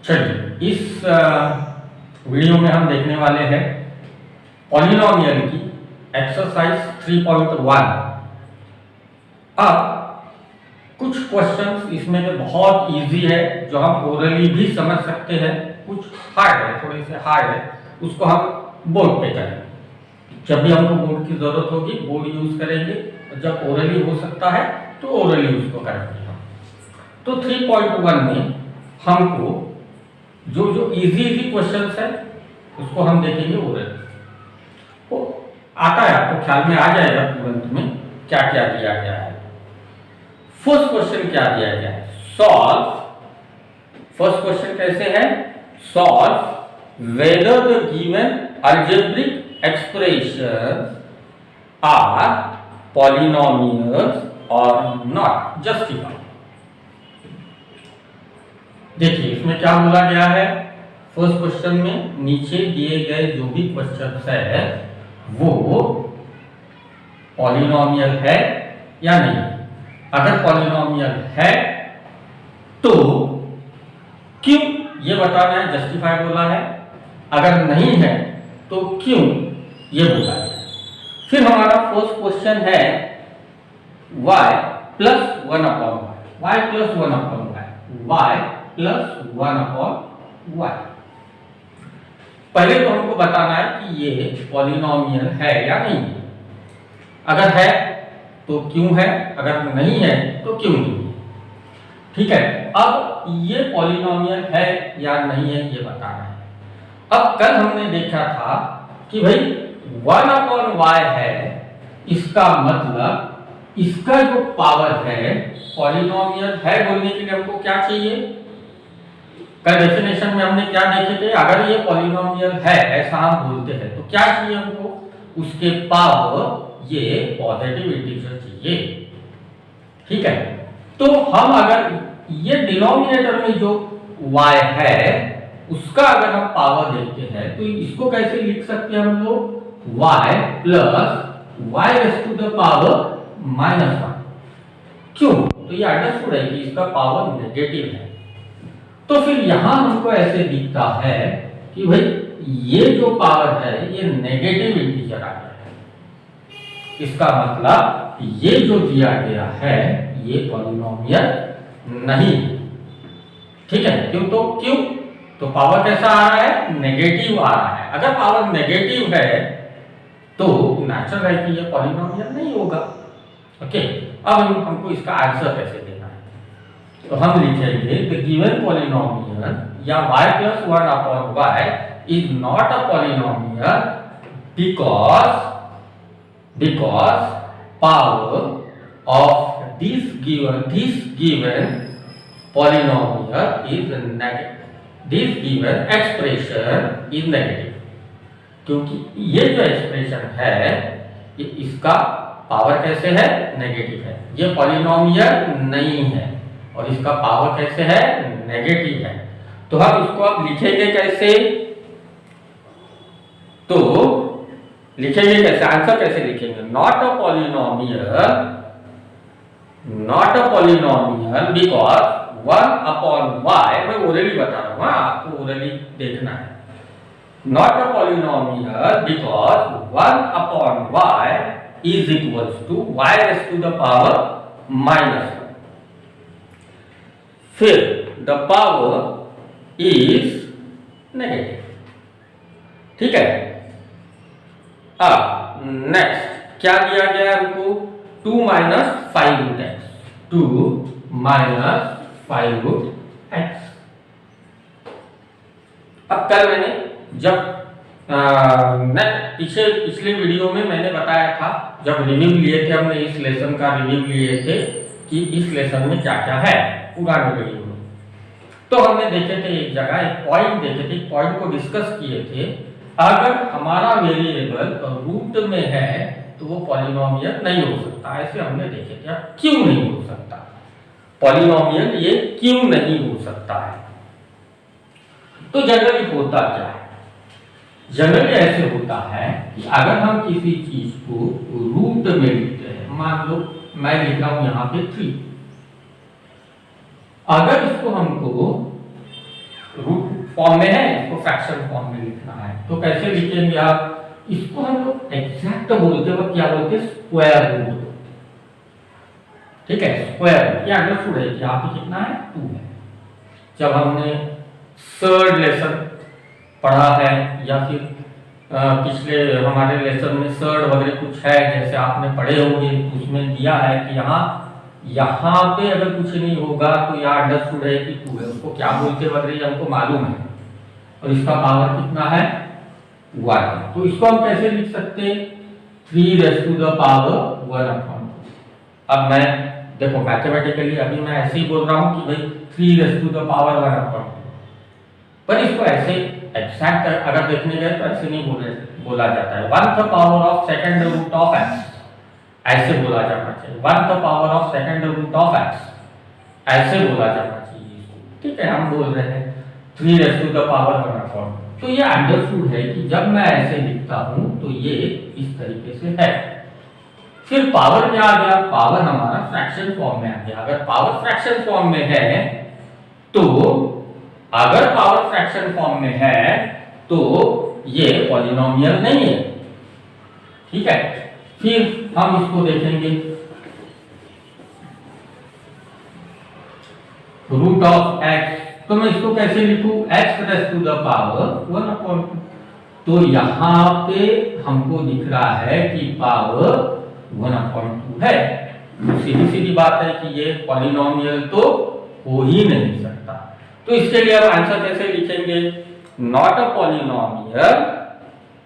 चलिए इस वीडियो में हम देखने वाले हैं पॉलिनोमियल की एक्सरसाइज 3.1। अब कुछ क्वेश्चंस इसमें में बहुत इजी है जो हम ओरली भी समझ सकते हैं, कुछ हार्ड है, थोड़े से हार्ड है, उसको हम बोर्ड पे करेंगे। जब भी हमको बोर्ड की जरूरत होगी बोर्ड यूज करेंगे, और जब ओरली हो सकता है तो ओरली उसको करेंगे हम। तो 3.1 में हमको जो जो इजी क्वेश्चंस है उसको हम देखेंगे ओरली। तो आता है, आपको ख्याल में आ जाएगा तुरंत में क्या क्या दिया गया है। फर्स्ट क्वेश्चन क्या दिया गया है, सॉल्व। फर्स्ट क्वेश्चन कैसे है, solve whether the given algebraic expression are polynomials और नॉट, जस्टिफाई। देखिए इसमें क्या बोला गया है, फर्स्ट क्वेश्चन में नीचे दिए गए जो भी क्वेश्चन है वो पॉलिनोमियल है या नहीं। अगर पॉलिनोमियल है तो क्यों ये बताना है, जस्टिफाई बोला है। अगर नहीं है तो क्यों ये बोला है। फिर हमारा फर्स्ट क्वेश्चन है y plus 1 upon y, y plus 1 upon y, y plus 1 upon y। पहले तो हमको बताना है कि ये पॉलिनोमियल है या नहीं है। अगर है तो क्यों है, अगर नहीं है तो क्यों नहीं है। ठीक है, अब ये पॉलिनोमियल है या नहीं है ये बताना है। अब कल हमने देखा था कि भाई 1 अपॉन y है, इसका मतलब इसका जो पावर है पॉलिनोमियल है बोलने के लिए हमको क्या चाहिए। कल डेफिनेशन में हमने क्या देखे थे, अगर ये पॉलिनोमियल है ऐसा हम बोलते हैं तो क्या चाहिए हमको, उसके पावर ये पॉजिटिव इंटीजर चाहिए। ठीक है, तो हम अगर ये डिनोमिनेटर में जो y है उसका अगर हम पावर देखते हैं तो इसको कैसे लिख सकते हैं हम लोग, y plus y raise to the power -1। क्यों, तो ये अंडरस्टूड है कि इसका पावर नेगेटिव है। तो फिर यहां हमको ऐसे दिखता है कि भाई ये जो पावर है ये नेगेटिव इंटीजर आ गया है। इसका मतलब ये जो दिया गया है ये पॉलिनोमियल नहीं है। ठीक है, क्यों तो पावर कैसा आ रहा है, नेगेटिव आ रहा है। अगर पावर नेगेटिव है तो नेचुरल है कि ये पॉलिनोमियल नहीं होगा। ओके, अब हमको इसका आंसर कैसे देना है, तो हम लिखेंगे द गिवन पॉलिनोमियल या y plus 1 upon y is not a polynomial because power of this given polynomial is negative, this given expression is negative। क्योंकि ये जो एक्सप्रेशन है ये इसका पावर कैसे है, नेगेटिव है। ये पॉलिनोमियल नहीं है और इसका पावर कैसे है, नेगेटिव है। तो हम इसको अब लिखेंगे कैसे, तो लिखेंगे कैसे, आंसर कैसे लिखेंगे, not a polynomial because 1 upon y, मैं ओरली बता रहा हूँ, आपको ओरली देखना है। Not a polynomial because 1 upon y is equals to y raise to the power -1। फिर द पावर इज नेगेटिव। ठीक है, अब नेक्स्ट क्या दिया गया है हमको, 2 minus 5 root X, 2 minus 5 root X. अब कल मैंने जब पिछले वीडियो में मैंने बताया था, जब रिव्यू लिए थे हमने, इस लेसन का रिव्यू लिए थे कि इस लेसन में क्या क्या है पुराने वीडियो में। तो हमने देखे थे एक जगह एक पॉइंट देखे थे, पॉइंट को डिस्कस किए थे। अगर हमारा वेरिएबल रूट में है तो वो पॉलिनोमियल नहीं हो सकता, ऐसे हमने देखे थे। अब क्यों नहीं हो सकता पॉलिनोमियल, ये क्यों नहीं हो सकता है। तो जनरली होता क्या है, जनरली ऐसे होता है कि अगर हम किसी चीज को रूट में लिखते हैं, मान लो मैं लिख रहा हूं यहां पे 3, अगर इसको हमको रूट फॉर्म में है, इसको फ्रैक्शन फॉर्म में लिखना है। तो कैसे लिखेंगे आप इसको? हम लोग एग्जैक्ट बोलते वक्त क्या बोलते हैं? Square root. ठीक है, स्क्वायर रूट। ये अंडरस्टूड है कि यहाँ पे कितना है? 2 है। जब हमने थर्ड लेसन पढ़ा है या फिर पिछले हमारे लेसन में थर्ड वगैरह कुछ है जैसे आपने पढ़े होंगे, उसमें दिया है कि यहाँ पे अगर कुछ नहीं होगा तो यहाँ अंडरस्टूड है कि 2 है, उसको क्या बोलते वगैरह हमको मालूम है। और इसका पावर कितना है? 1 है। तो इसको हम कैसे लिख सकते हैं? 3 रेज़ टू द पावर 1/2। अब मैं देखो मैथमेटिकली अभी मैं ऐसे ही बोल रहा हूँ कि भाई 3 रेज़ टू द पावर 1/2, पर इसको ऐसे एग्जैक्ट अगर देखने गए तो ऐसे नहीं बोला जाता है। 1/2 power of second root of x ऐसे बोला जाना चाहिए। 1/2 power of second root of x ऐसे बोला जाना चाहिए। ठीक है, हम बोल रहे हैं 3 रेज़ टू द पावर 1/2। तो ये अंडरस्टूड है कि जब मैं ऐसे लिखता हूं तो ये इस तरीके से है। फिर पावर क्या आ गया? पावर हमारा फ्रैक्शन फॉर्म में आ गया। अगर पावर फ्रैक्शन फॉर्म में है तो अगर पावर फ्रैक्शन फॉर्म में है तो ये पॉलिनोमियल नहीं है। ठीक है, फिर हम इसको देखेंगे रूट ऑफ x। तो मैं इसको कैसे लिखूं? x raise to the power 1/2। तो यहां पे हमको दिख रहा है कि पावर 1/2 है। सीधी सीधी बात है कि ये पॉलिनोमियल तो हो ही नहीं सकता। तो इसके लिए हम आंसर कैसे लिखेंगे? Not a polynomial,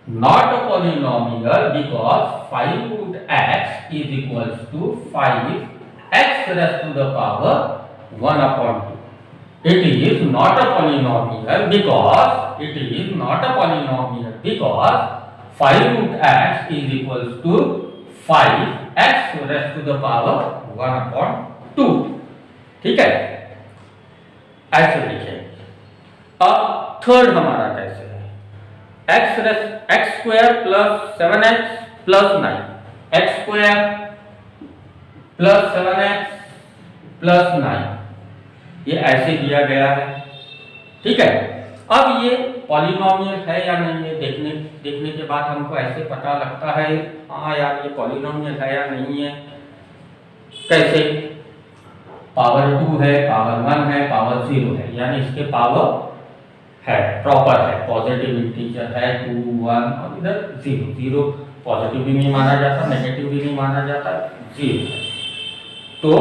not a polynomial because 5 root x is equals to 5x raise to the power 1/2। It is not a polynomial because it is not a polynomial because 5 root x is equals to 5x raised to the power 1/2। ठीक है, ऐसे लिखेंगे। अब third हमारा कैसे है? x square plus 7x plus 9, x square plus 7x plus 9 ये ऐसे दिया गया है। ठीक है, अब ये पॉलिनोमियल है या नहीं है देखने के बाद हमको ऐसे पता लगता है हाँ यार ये पॉलिनोमियल है या नहीं है। कैसे? पावर 2 है, पावर 1 है, पावर 0 है, यानी इसके पावर है, प्रॉपर है, पॉजिटिव इंटीजर है 2 1 और इधर 0। 0 पॉजिटिव भी नहीं माना जाता, नेगेटिव भी नहीं माना जाता, 0 है। तो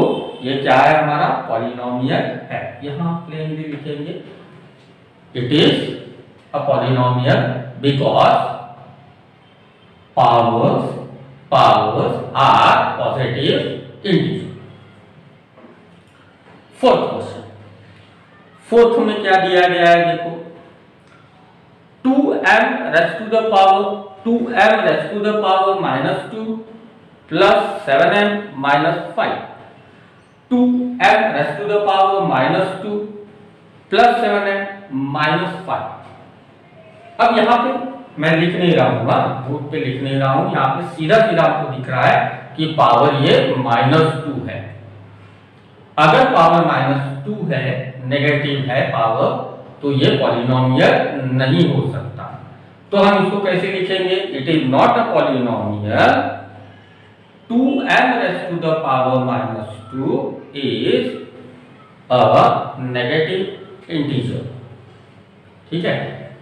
ये क्या है? हमारा पॉलिनोमियल है। यहां प्लेनली लिखेंगे it is a polynomial because powers are positive integer. Fourth question, fourth में क्या दिया गया है? देखो 2m raise to the power -2 plus 7m -5, 2m raise to the power -2 plus 7m -5। अब यहाँ पे मैं लिख नहीं रहा हूँ, बोर्ड पे लिख नहीं रहा हूँ, यहाँ पे सीधा सीधा आपको दिख रहा है कि पावर ये -2 है। अगर पावर -2 है, नेगेटिव है पावर, तो ये पॉलिनोमियल नहीं हो सकता। तो हम इसको कैसे लिखेंगे? It is not a polynomial. 2m raise to the power -2 is a negative integer। ठीक है,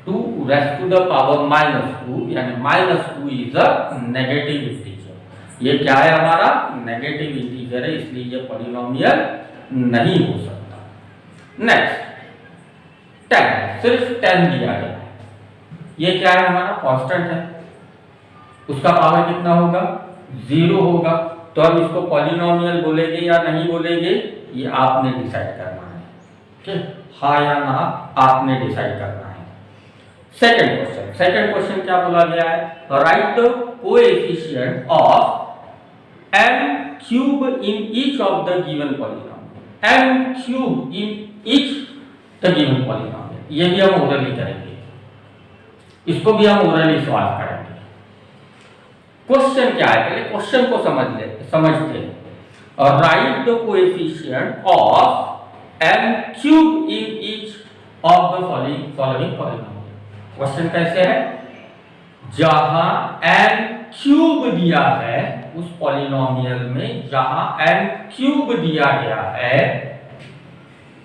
2 रेज़ टू द पावर -2 यानी -2 इज अ नेगेटिव इंटीजर। ये क्या है? हमारा नेगेटिव इंटीजर है, इसलिए ये पॉलिनोमियल नहीं हो सकता। नेक्स्ट 10, सिर्फ 10 दिया गया है। ये क्या है? हमारा कांस्टेंट है, उसका पावर कितना होगा? 0 होगा। तो हम इसको पॉलिनोमियल बोलेंगे या नहीं बोलेंगे, ये आपने डिसाइड करना है। ठीक, हाँ या ना आपने डिसाइड करना है। सेकंड क्वेश्चन क्या बोला गया है? Right the coefficient of m cube in each of the given polynomial. m cube in each the given polynomial, ये भी हम ओरली करेंगे, इसको भी हम ओरली सॉल्व करेंगे। क्वेश्चन क्या है? पहले क्वेश्चन को समझते हैं। Right the coefficient of m cube in each of the following polynomial. Question कैसे है, जहां n क्यूब दिया है उस पॉलिनोमियल में जहां n क्यूब दिया गया है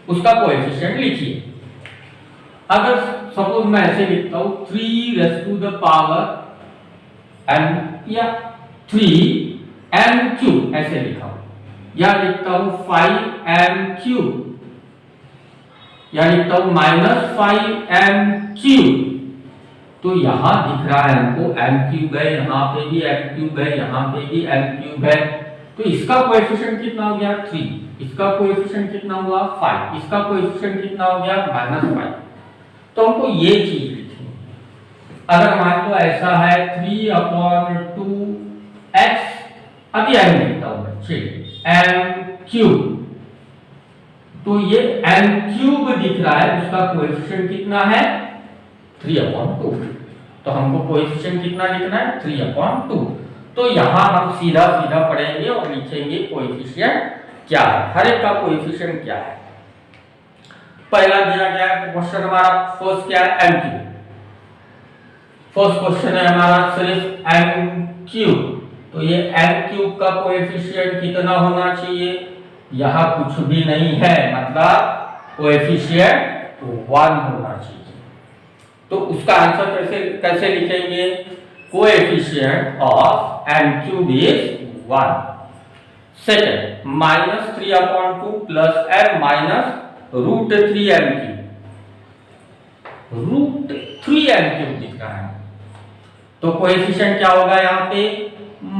उसका कोएफिशिएंट लिखिए। अगर सपोज मैं ऐसे लिखता हूं 3 raise to the power n या 3n क्यूब ऐसे लिखा हूं, या लिखता हूं 5n क्यूब, या लिखता हूं -5n क्यूब, तो यहां दिख रहा है हमको m क्यूब है, यहां पे भी m क्यूब है, यहां पे भी m क्यूब है, तो इसका कोएफिशिएंट कितना हो गया 3, इसका कोएफिशिएंट कितना हुआ 5, इसका कोएफिशिएंट कितना हो गया -5। तो हमको ये चीज लिखनी है। अगर मान लो ऐसा है 3/2x, अभी m लिखता हूं बच्चे m क्यूब, तो ये m क्यूब दिख रहा है, उसका कोएफिशिएंट कितना है 3/2, तो हमको कोएफिशिएंट कितना लिखना है 3/2। तो यहां हम सीधा पढ़ेंगे और लिखेंगे कोएफिशिएंट क्या है, हर एक का कोएफिशिएंट क्या है। पहला दिया गया है क्वेश्चन हमारा फर्स्ट क्या है m क्यूब, फर्स्ट क्वेश्चन है हमारा सिर्फ m क्यूब, तो ये m क्यूब का कोएफिशिएंट कितना होना चाहिए, यहां कुछ भी नहीं है, मतलब कोएफिशिएंट 1 होना चाहिए। तो उसका आंसर कैसे लिखेंगे, coefficient of m cube is 1। Second -3/2 plus m minus √3m cube, √3m cube दिख रहा है, तो कोएफिशिएंट क्या होगा यहाँ पे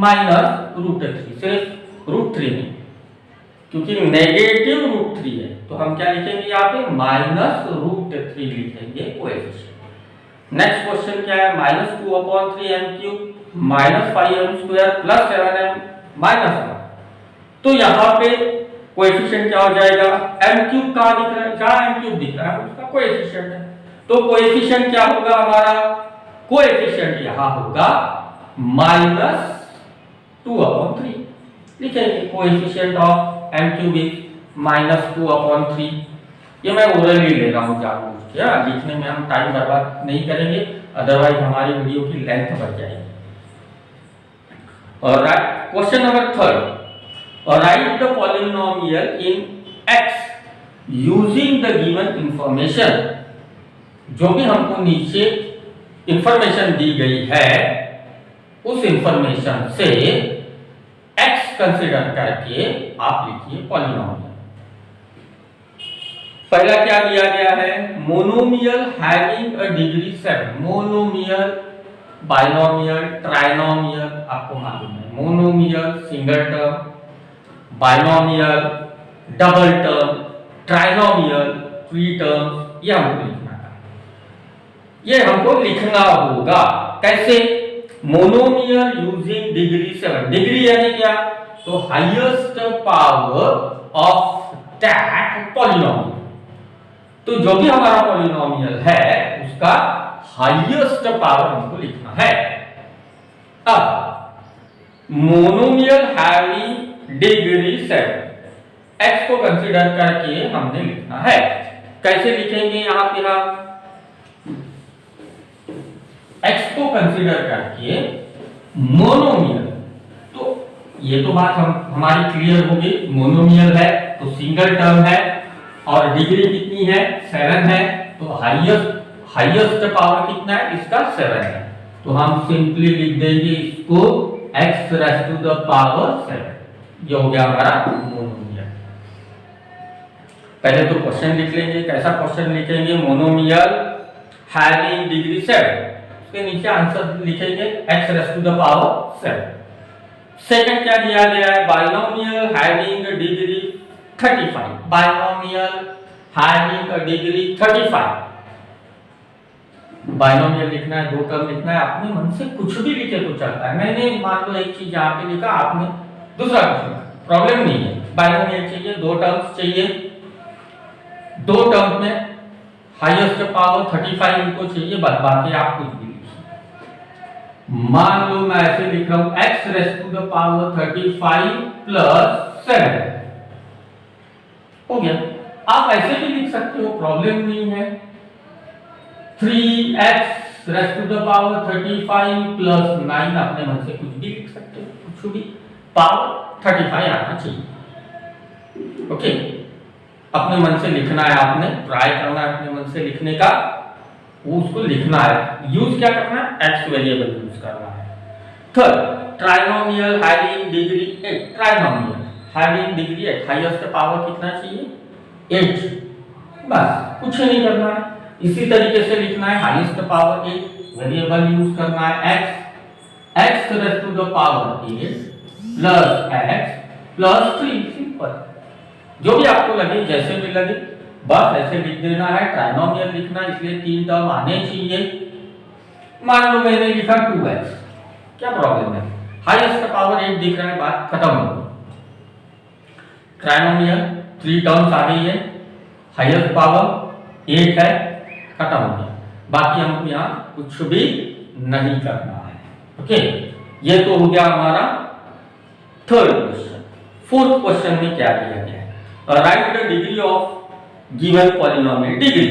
-√3, सिर्फ √3 नहीं, क्योंकि नेगेटिव √3 है, तो हम क्या लिखेंगे यहाँ पे -√3 लिखेंगे कोएफिशिएंट। नेक्स्ट क्वेश्चन क्या है, -2/3m cube -5m² plus 7m -1, तो यहाँ पे कोएफिशिएंट क्या हो जाएगा, m क्यूब कहाँ दिख रहा है, जहाँ m क्यूब दिख रहा है उसका कोएफिशिएंट है, तो कोएफिशिएंट क्या होगा हमारा, कोएफिशिएंट यहाँ होगा -2/3 लिखेंगे, coefficient of m cube is -2/3। ये मैं ओरली ले रहा हूँ जानबूझ के, लिखने में हम टाइम बर्बाद नहीं करेंगे, अदरवाइज हमारी वीडियो की लेंथ बढ़ जाएगी। और question number 3, write the polynomial in x using the given information। जो भी हमको नीचे इंफॉर्मेशन दी गई है उस इंफॉर्मेशन से x कंसीडर करके आप लिखिए पॉलिनोमियल। पहला क्या दिया गया है, monomial having a degree 7, monomial, binomial, trinomial, आपको मालूम है monomial single term, binomial double term, trinomial three term, ये हमको लिखना है, ये हमको लिखना होगा। कैसे, मोनोमियल यूजिंग डिग्री 7, डिग्री यानी क्या, तो highest power of that polynomial, तो जो भी हमारा पॉलिनोमियल है उसका हाईएस्ट पावर हमको लिखना है। अब मोनोमियल हैविंग डिग्री 7, x को कंसीडर करके हमने लिखना है। कैसे लिखेंगे यहाँ पे हम, x को कंसीडर करके मोनोमियल, तो ये तो बात हमारी क्लियर होगी, मोनोमियल है तो सिंगल टर्म है और डिग्री कितनी है 7 है, तो हाईएस्ट पावर कितना है इसका 7 है, तो हम सिंपली लिख देंगे इसको x raise to the power 7, ये हो गया हमारा मोनोमियल। पहले तो क्वेश्चन लिख लेंगे, कैसा क्वेश्चन लिखेंगे, मोनोमियल हैविंग डिग्री 7, उसके नीचे आंसर लिखेंगे x raise to the power 7। Second क्या दिया गया है, binomial having degree 35, binomial having a degree 35, binomial लिखना है, 2 टर्म लिखना है, अपने मन से कुछ भी लिखे तो चलता है। मैंने मान लो एक चीज यहाँ पे लिखा, आपने दूसरा कुछ लिखा, प्रॉब्लम नहीं है। बाइनोमियल चाहिए, 2 टर्म्स चाहिए, 2 टर्म्स में हाईएस्ट पावर 35 इनको चाहिए, बस बाकी आप कुछ भी लिखिए। मान लो मैं ऐसे लिख रहा हूं x raise to the power 35 plus 7, हो गया। आप ऐसे भी लिख सकते हो, प्रॉब्लम नहीं है। 3x raise to the power 35 plus 9, अपने मन से कुछ भी लिख सकते हो, कुछ भी, पावर 35 आना चाहिए। ओके, अपने मन से लिखना है, आपने ट्राई करना है अपने मन से लिखने का, वो उसको लिखना है। यूज क्या करना है? एक्स वेरिएबल यूज करना है। Third, trinomial having degree 8, trinomial having degree 8, highest power कितना चाहिए? 8, बस कुछ नहीं करना है। इसी तरीके से लिखना है, हाईएस्ट पावर 8, वेरिएबल यूज करना है x raise to the power 8 plus x plus 3, simple. जो भी आपको लगे, जैसे भी लगे, बस ऐसे लिख देना है। ट्राइनोमियल लिखना, इसलिए 3 टर्म आने चाहिए। मान लो मैंने लिखा 2x, क्या प्रॉब्लम है? हाईएस्ट पावर 8 दिख रहा है, बात खत्म हो गई। ट्राइनोमियल 3 टर्म्स आ गई है, हाईएस्ट पावर 8 है, खत्म हो गया। बाकी हमको यहाँ कुछ भी नहीं करना है। ओके, ये तो हो गया हमारा थर्ड क्वेश्चन। फोर्थ क्वेश्चन में क्या दिया गया है? Right the degree of given polynomial. Degree,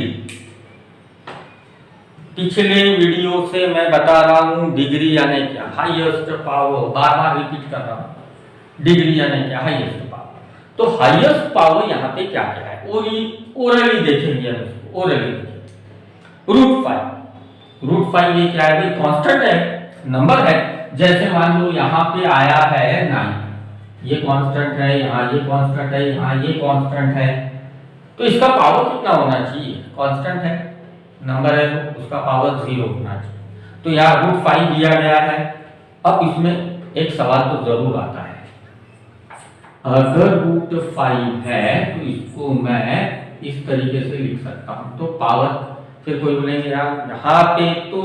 पिछले वीडियो से मैं बता रहा हूं डिग्री यानी क्या, हाईएस्ट पावर, बार बार रिपीट कर रहा हूं, डिग्री यानी क्या, हाईएस्ट पावर। तो हाईएस्ट पावर यहाँ पे क्या क्या है, ओरली देखेंगे हम इसको, ओरली देखेंगे। √5 ये क्या है भाई? कांस्टेंट है, नंबर है। जैसे मान लो यहाँ पे आया है 9, ये कांस्टेंट है, यहाँ ये कांस्टेंट है, यहाँ ये कांस्टेंट है, तो इसका पावर कितना होना चाहिए? कांस्टेंट है, नंबर है, तो उसका पावर 0 होना चाहिए। तो यहाँ √5 दिया गया है। अब इसमें एक सवाल तो जरूर आता है, अगर √5 है तो इसको मैं इस तरीके से लिख सकता हूँ, तो पावर, फिर कोई बोलेंगे यार यहाँ पे तो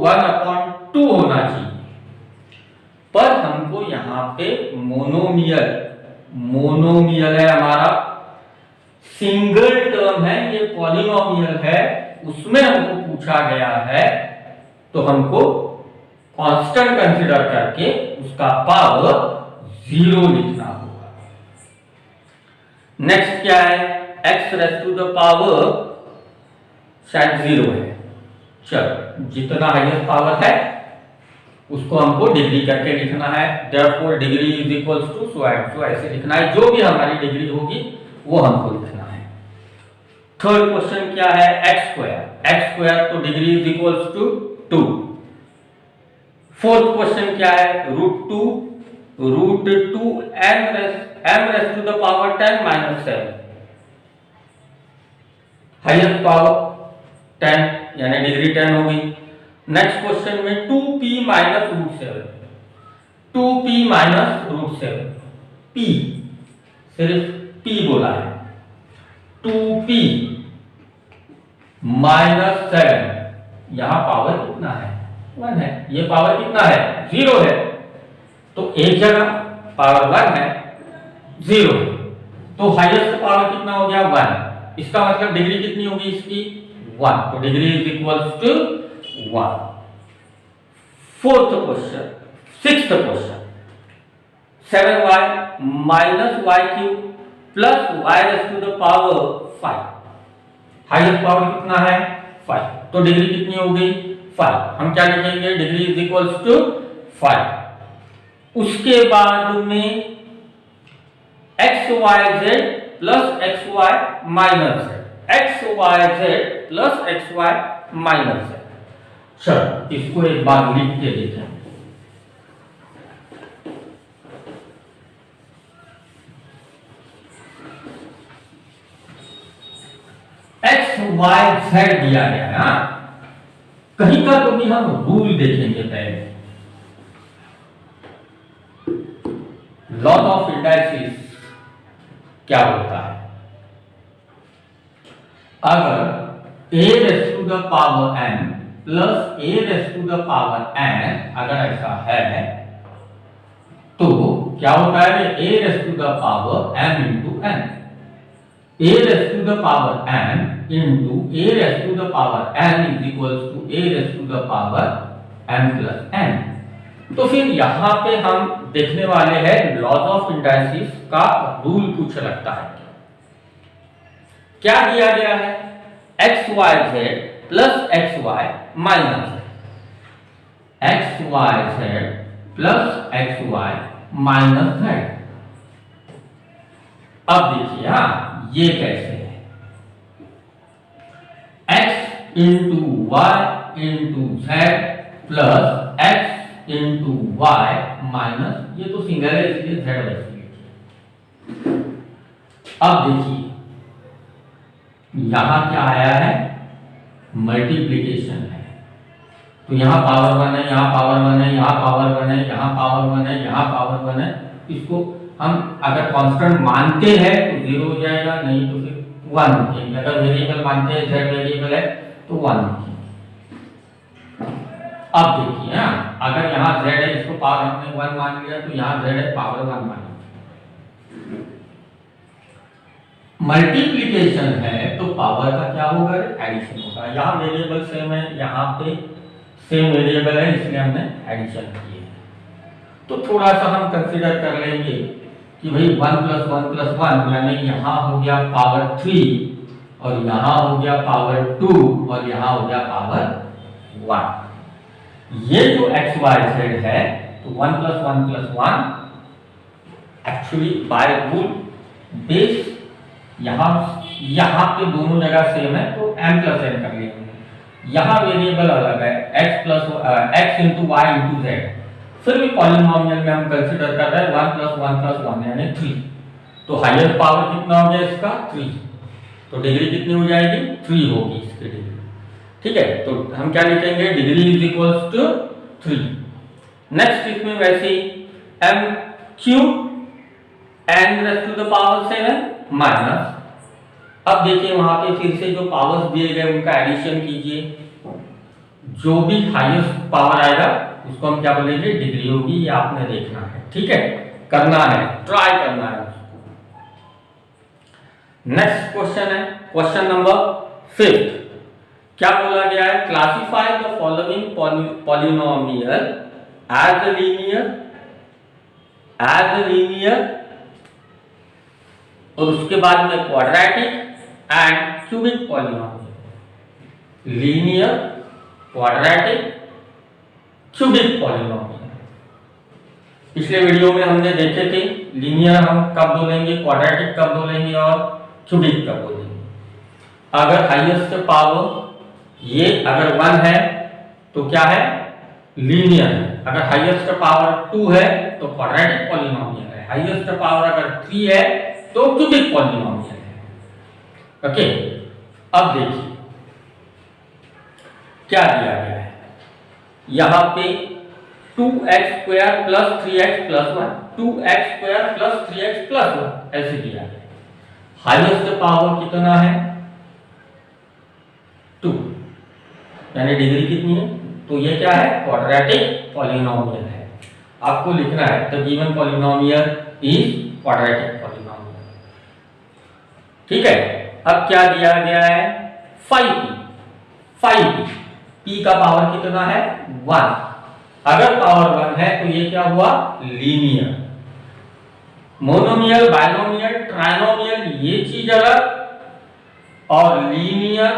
1/2 होना चाहिए, पर हमको यहाँ पे मोनोमियल है हमारा, सिंगल टर्म है, ये पॉलिनोमियल है, उसमें हमको पूछा गया है, तो हमको कांस्टेंट कंसीडर करके उसका पावर 0 लिखना होगा। नेक्स्ट क्या है? x raise to the power शायद 0 है, चलो जितना हाईएस्ट पावर है उसको हमको डिग्री करके लिखना है। Therefore degree is equals to so and so, ऐसे लिखना है, जो भी हमारी डिग्री होगी वो हमको लिखना है। थर्ड क्वेश्चन क्या है? x² तो degree is equals to 2। Fourth question क्या है? √2 m raise to the power 10 - 7, highest power 10 यानी डिग्री 10 होगी। नेक्स्ट क्वेश्चन में 2p - √7, 2p - √7, p सिर्फ p बोला है, 2p - 7, यहां पावर कितना है? 1 है, ये पावर कितना है? 0 है, तो एक जगह पावर 1 है, 0 है, तो हाईएस्ट पावर कितना हो गया? 1। इसका मतलब डिग्री कितनी होगी इसकी? 1, तो degree is equals to 1। Fourth question, sixth question, 7y - y³ plus y raise to the power 5, highest power कितना है? 5, तो डिग्री कितनी हो गई? 5। हम क्या लिखेंगे? Degree is equals to 5। उसके बाद में xyz plus xy minus z, xyz plus xy minus z। चलो इसको एक बार लिख के देखें। xyz दिया गया है, कहीं का तो भी हम रूल देखेंगे पहले। लॉ ऑफ इंडाइसिस क्या होता है? अगर a raise to the power n plus a raise to the power n अगर ऐसा है, तो क्या होता है? a raise to the power m into n, a raise to the power n into a raise to the power n is equals to a raise to the power m plus n। तो फिर यहाँ पे हम देखने वाले हैं laws of indices का rule कुछ लगता है। क्या दिया गया है? xyz plus X Y minus X Y Z plus X Y minus Z. अब देखिए, हाँ ये कैसे है, x into Y into Z plus X into Y minus, ये तो सिंगल है इसलिए जेड वैसे लिखिए। अब देखिए यहां क्या आया है, मल्टीप्लीकेशन है, तो यहां पावर 1 है, यहां पावर 1 है, यहां पावर 1 है, यहां पावर 1 है, यहां पावर 1 है। इसको हम अगर कांस्टेंट मानते हैं तो 0 हो जाएगा, नहीं तो फिर 1 लिखेंगे। अगर वेरिएबल मानते हैं, z वेरिएबल है तो 1 लिखेंगे। अब देखिए, अगर यहाँ z है, इसको पावर हमने 1 मान लिया, तो यहाँ z है पावर 1 मान लिया। मल्टीप्लिकेशन है तो पावर का क्या होगा, एडिशन होगा। यहाँ वेरिएबल सेम है, यहाँ पे सेम वेरिएबल है, इसलिए हमने एडिशन किए। तो थोड़ा सा हम कंसीडर कर लेंगे कि भाई 1 + 1 + 1 यानी यहाँ हो गया पावर 3 और यहाँ हो गया पावर 2 और यहाँ हो गया पावर 1। ये जो x y z है तो 1 + 1 + 1 एक्चुअली बाय रूल बेस यहाँ पे दोनों जगह सेम है तो m + n कर लिया। यहाँ वेरिएबल अलग है, x into Y into Z, फिर भी पॉलिनोमियल में हम कंसीडर कर रहे हैं 1 + 1 + 1 यानी 3। तो हाईएस्ट पावर कितना हो गया इसका, 3। तो डिग्री कितनी हो जाएगी, 3 होगी इसकी डिग्री। ठीक है, तो हम क्या लिखेंगे, degree is equals to 3। Next इसमें वैसे ही m³ n⁻⁷ माइनस, अब देखिए वहां पे फिर से जो पावर्स दिए गए उनका एडिशन कीजिए, जो भी हाईएस्ट पावर आएगा उसको हम क्या बोलेंगे, डिग्री होगी। ये आपने देखना है, ठीक है, करना है, ट्राई करना है उसको। नेक्स्ट क्वेश्चन है क्वेश्चन नंबर 5। क्या बोला गया है, classify the following polynomial as linear और उसके बाद में quadratic and cubic polynomial. Linear, quadratic, cubic polynomial. पिछले वीडियो में हमने देखे थे लीनियर हम कब बोलेंगे, क्वाड्रेटिक कब बोलेंगे और क्यूबिक कब बोलेंगे। अगर हाईएस्ट पावर ये अगर 1 है तो क्या है, लीनियर है। अगर हाईएस्ट पावर 2 है तो क्वाड्रेटिक पॉलिनोमियल है। हाईएस्ट पावर अगर 3 है तो क्यूबिक पॉलिनोमियल है। ओके, अब देखिए क्या दिया गया है, यहां पे 2x² + 3x + 1, 2x² + 3x + 1 ऐसे दिया गया। हाईएस्ट पावर कितना है, 2, यानी डिग्री कितनी है, तो ये क्या है, क्वाड्रेटिक पॉलिनोमियल है। आपको लिखना है the given polynomial is quadratic polynomial. ठीक है, अब क्या दिया गया है, 5p p का पावर कितना है, 1। अगर पावर 1 है तो ये क्या हुआ, लीनियर। मोनोमियल, बाइनोमियल, ट्राइनोमियल ये चीज अलग और लीनियर,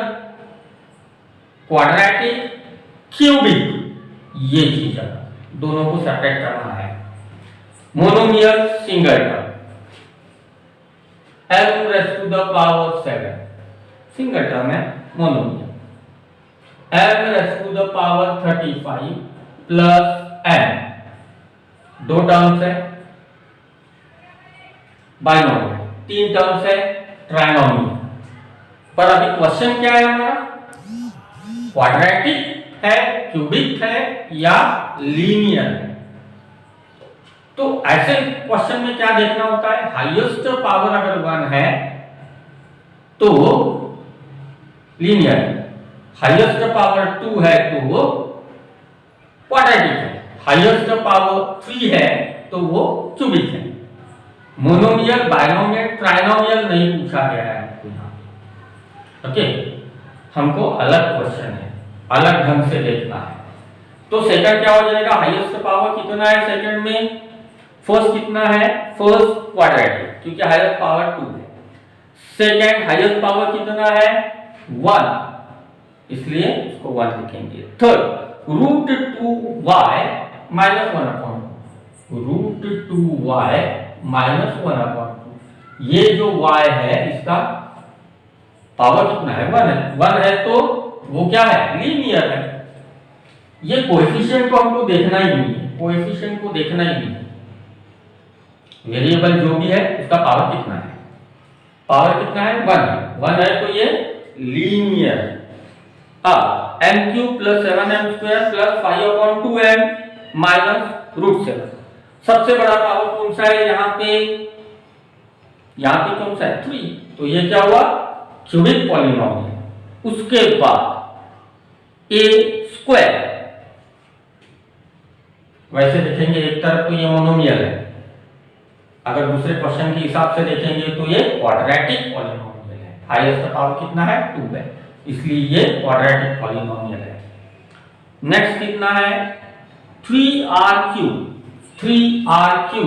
क्वाड्रेटिक, क्यूबिक ये चीज अलग, दोनों को सेपरेट करना है। Monomial single term m⁻⁷ single term है monomial. m⁻35 plus n 2 terms है, बाइनोमियल 3 टर्म्स है, ट्राइनोमियल। पर अभी क्वेश्चन क्या है हमारा, क्वाड्रेटिक है, क्यूबिक है या लीनियर है। तो ऐसे क्वेश्चन में क्या देखना होता है, हाईएस्ट पावर अगर 1 है तो लीनियर है, हाईएस्ट पावर 2 है तो वो क्वाड्रेटिक है, हाईएस्ट पावर 3 है तो वो क्यूबिक है। मोनोमियल, बाइनोमियल, ट्राइनोमियल नहीं पूछा गया है आपको यहाँ। ओके, हमको अलग क्वेश्चन है, अलग ढंग से देखना है। तो सेकंड क्या हो जाएगा, हाईएस्ट पावर कितना है सेकंड में, फर्स्ट कितना है, फर्स्ट क्वाड्रेटिक क्योंकि हाईएस्ट पावर 2 है। सेकंड हाईएस्ट पावर कितना है, 1 इसलिए इसको 1 लिखेंगे। Third, root 2y minus 1/2, root 2y minus 1/2। ये जो y है इसका पावर कितना है? 1 है। 1 है तो वो क्या है? लीनियर है। ये कोएफिशिएंट को हमको देखना ही नहीं है, कोएफिशिएंट को देखना ही नहीं है। वेरिएबल जो भी है उसका पावर कितना है? पावर कितना है? 1 है। 1 है तो ये लीनियर। अब m³ + 7m² + 5/2m माइनस √7। सबसे बड़ा पावर कौन सा है यहाँ पे? यहाँ पे कौन सा है? 3। तो ये क्या हुआ? Cubic polynomial. उसके बाद a², वैसे देखेंगे एक तरफ तो ये मोनोमियल है, अगर दूसरे क्वेश्चन के हिसाब से देखेंगे तो ये क्वाड्रेटिक पॉलिनोमियल है। हाईएस्ट पावर कितना है? 2 है, इसलिए ये क्वाड्रेटिक पॉलिनोमियल है। नेक्स्ट कितना है? 3r³। 3r³,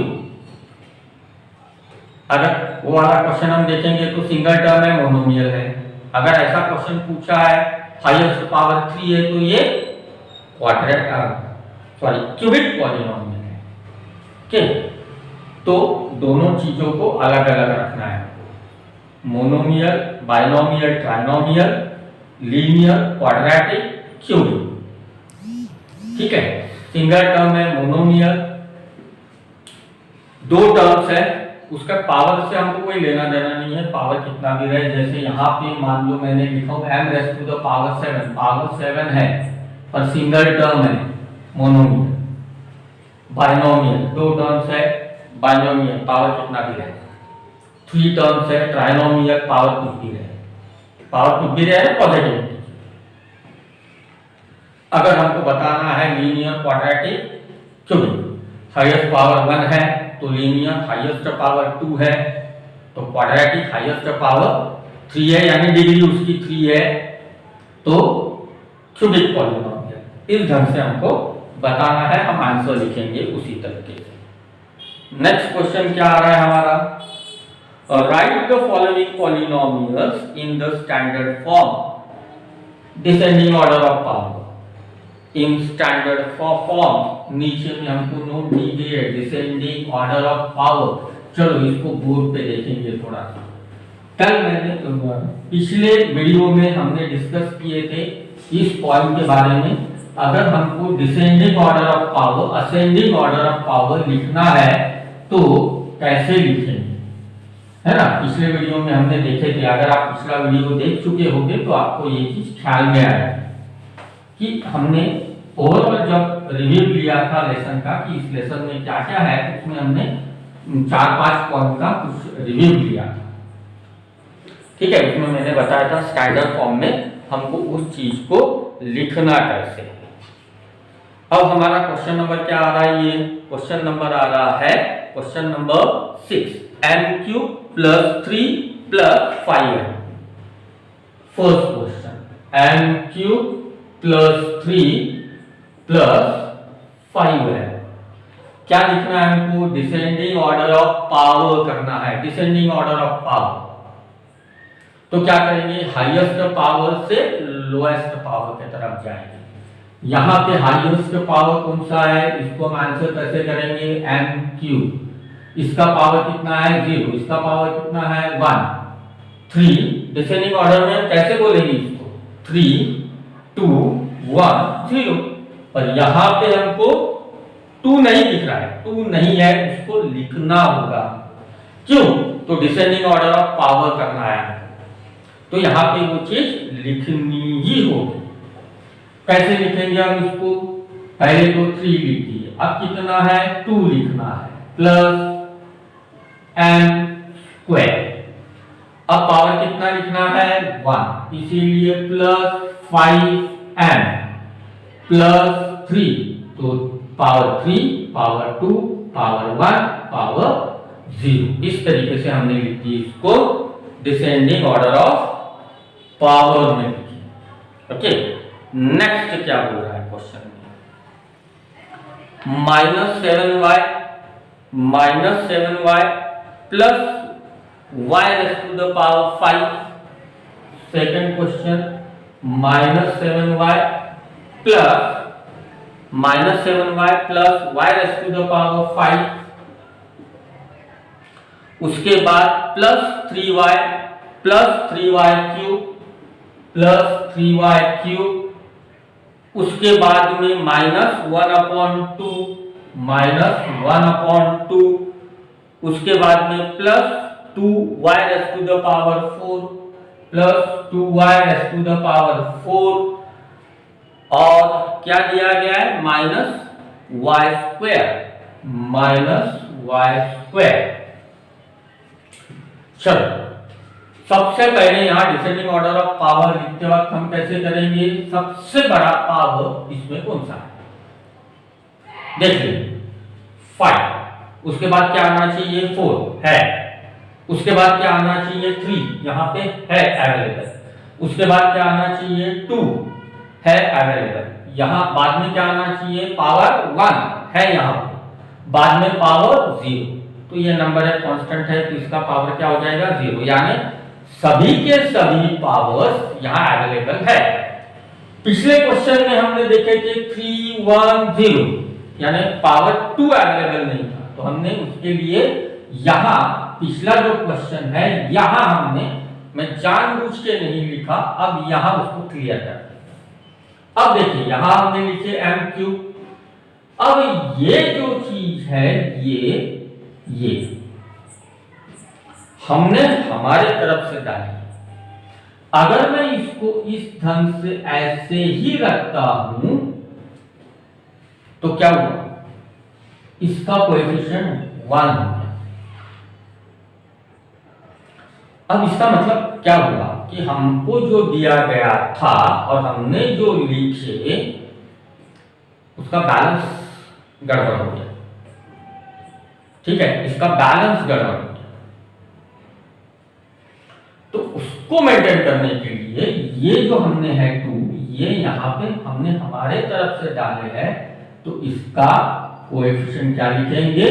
अगर वो वाला क्वेश्चन हम देखेंगे तो सिंगल टर्म है, मोनोमियल है। अगर ऐसा क्वेश्चन पूछा है हाईएस्ट पावर 3 है तो ये क्यूबिक पॉलिनोमियल है। ठीक, तो दोनों चीजों को अलग अलग रखना है, monomial, binomial, trinomial, linear, quadratic, cubic. ठीक है, सिंगल टर्म है मोनोमियल, 2 टर्म्स है, उसका पावर से हमको कोई लेना देना नहीं है, पावर कितना भी रहे। जैसे यहाँ पे मान लो मैंने लिखा हूँ m⁻⁷, पावर 7 है और सिंगल टर्म है मोनोमियल। बाइनोमियल 2 टर्म्स है, बाइनोमियल पावर कितना भी रहे। 3 टर्म्स है, ट्राइनोमियल पावर कुछ भी रहे, पावर कुछ भी रहे पॉजिटिव। अगर हमको बताना है linear, quadratic, cubic, highest power 1 है तो लीनियर, हाईएस्ट पावर 2 है तो क्वाड्रेटिक, हाईएस्ट पावर 3 है यानी डिग्री उसकी 3 है तो क्यूबिक पॉलिनोमियल। इस ढंग से हमको बताना है, हम आंसर लिखेंगे उसी तरीके से। नेक्स्ट क्वेश्चन क्या आ रहा है हमारा? Right the following polynomials in the standard form, descending order of power. In standard form नीचे में हमको नोट दी गई है डिसेंडिंग ऑर्डर ऑफ पावर। चलो इसको बोर्ड पे देखेंगे थोड़ा सा। कल मैंने पिछले वीडियो में हमने डिस्कस किए थे इस पॉइंट के बारे में। अगर हमको descending order of power, ascending order of power लिखना है तो कैसे लिखेंगे, है ना? पिछले वीडियो में हमने देखे थे। अगर आप पिछला वीडियो देख चुके होंगे तो आपको ये चीज ख्याल में आएगा कि हमने ओवरऑल जब रिव्यू लिया था लेसन का कि इस लेसन में क्या क्या है, तो उसमें हमने 4-5 पॉइंट का कुछ रिव्यू लिया था। ठीक है, उसमें मैंने बताया था स्टैंडर्ड फॉर्म में हमको उस चीज को लिखना कैसे है। अब हमारा क्वेश्चन नंबर क्या आ रहा है? ये क्वेश्चन नंबर आ रहा है question number 6, m³ + 3 + 5m। First question, m³ + 3 + 5m। क्या लिखना है हमको? डिसेंडिंग ऑर्डर ऑफ पावर करना है, डिसेंडिंग ऑर्डर ऑफ पावर। तो क्या करेंगे? हाईएस्ट पावर से लोएस्ट पावर की तरफ जाएंगे। यहाँ पे हाईएस्ट पावर कौन सा है, इसको हम आंसर कैसे करेंगे? m³, इसका पावर कितना है? 0, इसका पावर कितना है? 1। 3 डिसेंडिंग ऑर्डर में कैसे बोलेंगे इसको? 3, 2, 1, 0। पर यहाँ पे हमको 2 नहीं दिख रहा है, 2 नहीं है, उसको लिखना होगा। क्यों? तो डिसेंडिंग ऑर्डर ऑफ पावर करना है तो यहाँ पे वो चीज लिखनी ही होगी। कैसे लिखेंगे हम इसको? पहले तो 3 लिख दिए, अब कितना है? 2 लिखना है, प्लस m²। अब पावर कितना लिखना है? 1, इसीलिए प्लस 5m प्लस 3, तो पावर 3, पावर 2, पावर 1, पावर 0। इस तरीके से हमने लिख दी इसको डिसेंडिंग ऑर्डर ऑफ पावर में लिखी। ओके, नेक्स्ट क्या बोल रहा है क्वेश्चन में? -7y plus y raised to the power 5। Second question, -7y plus y raise to the power 5, उसके बाद +3y cube plus 3y cube, उसके बाद में -1/2, उसके बाद में +2y rays to the power 4 और क्या दिया गया है -y²। चलो, सबसे पहले यहां डिसेंडिंग ऑर्डर ऑफ पावर लिखते वक्त हम कैसे करेंगे? सबसे बड़ा पावर इसमें कौन सा है? देखिए 5, उसके बाद क्या आना चाहिए? 4 है, उसके बाद क्या आना चाहिए? 3 यहां पे है अवेलेबल, उसके बाद क्या आना चाहिए? 2 है अवेलेबल, यहां बाद में क्या आना चाहिए? पावर 1 है यहां पे, बाद में पावर 0, तो ये नंबर है कांस्टेंट है, तो इसका पावर क्या हो जाएगा? 0, यानी सभी के सभी पावर्स यहां अवेलेबल है। पिछले क्वेश्चन में हमने देखे थे 3, 1, 0, यानी पावर 2 अवेलेबल नहीं था, तो हमने उसके लिए यहां पिछला जो क्वेश्चन है यहां मैं जानबूझ के नहीं लिखा, अब यहां उसको क्लियर करते हैं। अब देखिए यहां हमने लिखे m3, अब ये जो चीज है ये हमने हमारे तरफ से डाली। अगर मैं इसको इस ढंग से ऐसे ही रखता हूं तो क्या हुआ? इसका कोएफिशिएंट 1 हो गया। अब इसका मतलब क्या हुआ कि हमको जो दिया गया था और हमने जो लिखे उसका बैलेंस गड़बड़ हो गया। ठीक है, इसका बैलेंस गड़बड़ हो गया, तो उसको मेंटेन करने के लिए ये जो हमने है 2, ये यहां पे हमने हमारे तरफ से डाले हैं, तो इसका कोएफिशिएंट क्या लिखेंगे?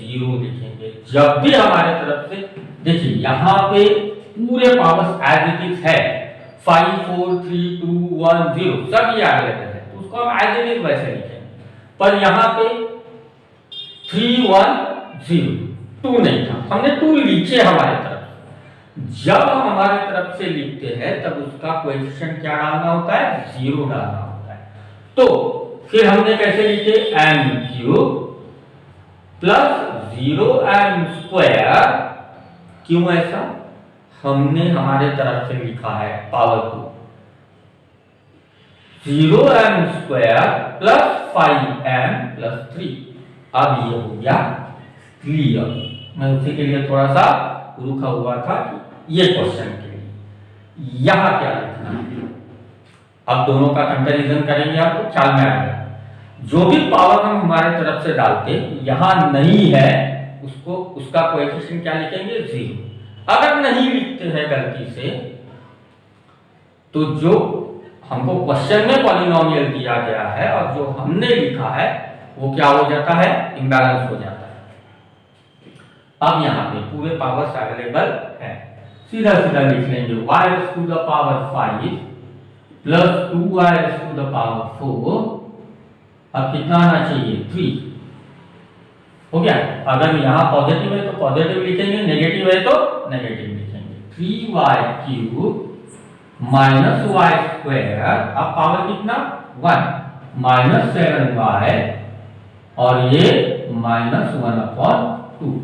0 लिखेंगे। जब भी हमारे तरफ से देखिए यहां पे पूरे पावर्स एज इट इज है, 5, 4, 3, 2, 1, 0 सब ये अवेलेबल है, तो उसको हम एज इट इज वैसे लिखेंगे। पर यहां पे 3, 1, 0, 2 नहीं था, हमने 2 लिखे हमारे तरफ। जब हम हमारे तरफ से लिखते हैं तब उसका कोएफिशिएंट क्या डालना होता है? 0 डालना होता है। तो फिर हमने कैसे लिखे? m³ plus 0m²। क्यों ऐसा? हमने हमारे तरफ से लिखा है power 2, 0m² plus 5m plus 3। अब ये हो गया क्लियर। मैं उसी के लिए थोड़ा सा रुका हुआ था कि ये क्वेश्चन के लिए यहां क्या लिखना है। अब दोनों का कंपैरिजन करेंगे आपको ख्याल में आएगा। जो भी पावर हम हमारे तरफ से डालते यहां नहीं है, उसको उसका कोएफिशिएंट क्या लिखेंगे? 0। अगर नहीं लिखते हैं गलती से तो जो हमको क्वेश्चन में पॉलिनोमियल दिया गया है और जो हमने लिखा है वो क्या हो जाता है? इम्बैलेंस हो जाता है। अब यहाँ पे पूरे पावर्स अवेलेबल है, सीधा सीधा लिख लेंगे y टू द पावर 5 प्लस 2y टू द पावर 4। अब कितना आना चाहिए? 3 हो गया। अगर यहाँ पॉजिटिव है तो पॉजिटिव लिखेंगे, नेगेटिव है तो नेगेटिव लिखेंगे। 3y³ माइनस y², अब पावर कितना? 1 -7y और ये -1/2।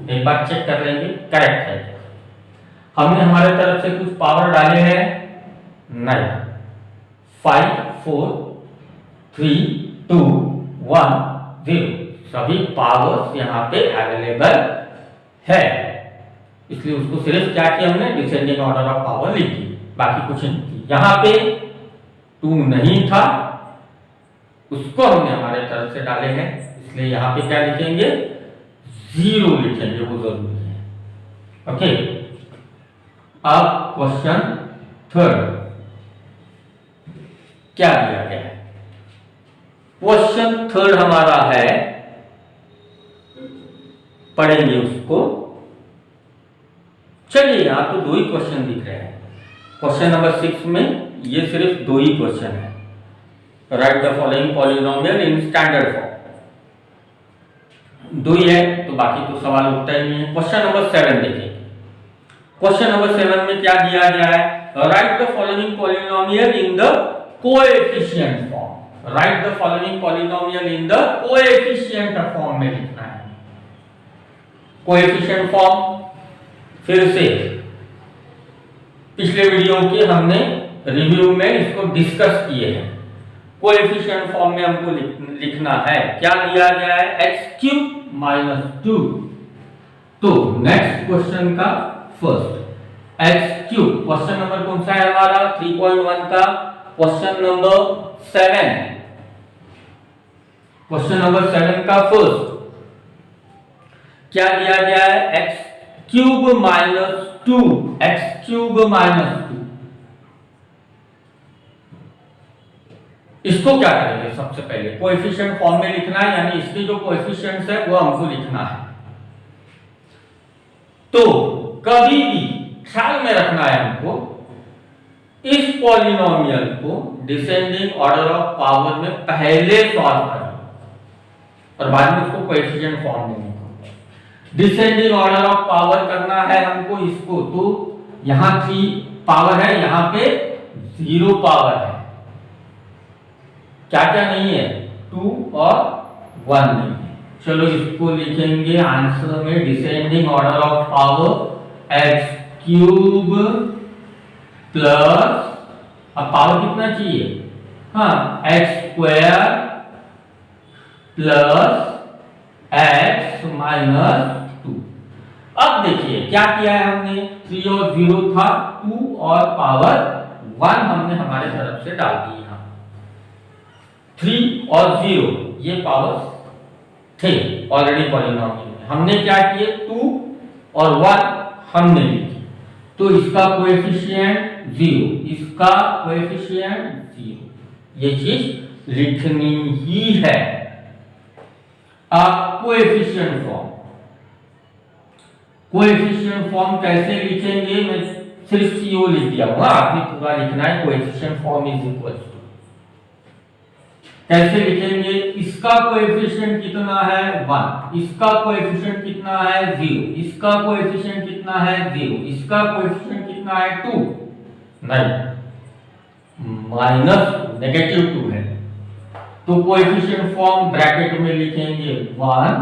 एक बार चेक कर लेंगे करेक्ट है। हमने हमारे तरफ से कुछ पावर डाले हैं? नहीं। 5, 4, 3, 2, 1, 0 सभी पावर्स यहाँ पे अवेलेबल है, इसलिए उसको सिर्फ क्या किया हमने? डिसेंडिंग ऑर्डर ऑफ पावर लिख दी, बाकी कुछ नहीं थी। यहाँ पे 2 नहीं था, उसको हमने हमारे तरफ से डाले हैं, इसलिए यहाँ पे क्या लिखेंगे? 0 लिखेंगे, वो जरूरी है। ओके, अब क्वेश्चन 3 क्या दिया गया है? क्वेश्चन 3 हमारा है, पढ़ेंगे उसको। चलिए, यहां तो 2 ही क्वेश्चन दिख रहे हैं। क्वेश्चन नंबर 6 में ये सिर्फ 2 ही क्वेश्चन है। Right the following polynomial in standard form, 2 ही है, तो बाकी तो सवाल उठता ही नहीं है। क्वेश्चन नंबर 7 देखिए। क्वेश्चन नंबर 7 में क्या दिया गया है? Right the following polynomial in the coefficient form. Right the following polynomial in the coefficient form में लिखना है। कोएफिशिएंट फॉर्म फिर से पिछले वीडियो के हमने रिव्यू में इसको डिस्कस किए हैं। कोएफिशिएंट फॉर्म में हमको लिखना है, क्या दिया गया है? x³ - 2। तो नेक्स्ट क्वेश्चन का फर्स्ट x³ क्वेश्चन नंबर कौन सा है हमारा? 3.1 का क्वेश्चन नंबर 7। क्वेश्चन नंबर 7 का फर्स्ट क्या दिया गया है? x³ - 2। x³ - 2। इसको क्या करेंगे? सबसे पहले कोएफिशिएंट फॉर्म में लिखना है, यानी इसके जो कोएफिशिएंट्स है वो हमको लिखना है। तो कभी भी ख्याल में रखना है हमको, इस पॉलिनोमियल को डिसेंडिंग ऑर्डर ऑफ पावर में पहले सॉल्व करना और बाद में उसको कोएफिशिएंट फॉर्म में लिखना। डिसेंडिंग ऑर्डर ऑफ पावर करना है हमको इसको, तो यहां 3 पावर है, यहां पे 0 पावर है। क्या क्या नहीं है? 2 और 1 नहीं है। चलो इसको लिखेंगे आंसर में, descending order of power x³ plus, अब पावर कितना चाहिए? हाँ, x² प्लस x - 2। अब देखिए क्या किया है हमने, 3 और 0 था, 2 और पावर 1 हमने हमारे तरफ से डाल दी। 3 और 0 ये पावर थे ऑलरेडी पॉलिनोमियल में, हमने क्या किए? 2 और 1 हमने लिखी, तो इसका कोएफिशिएंट 0, इसका कोएफिशिएंट 0, ये चीज लिखनी ही है। अब कोएफिशिएंट फॉर्म कैसे लिखेंगे? मैं सिर्फ CO लिख दिया हूं, आपने पूरा लिखना है। Coefficient form is equal to, कैसे लिखेंगे? इसका कोएफिशिएंट कितना है? 1, इसका कोएफिशिएंट कितना है? 0, इसका कोएफिशिएंट कितना है? 0, इसका कोएफिशिएंट कितना है? 2 नहीं, -2 है, तो कोएफिशिएंट फॉर्म ब्रैकेट में लिखेंगे 1,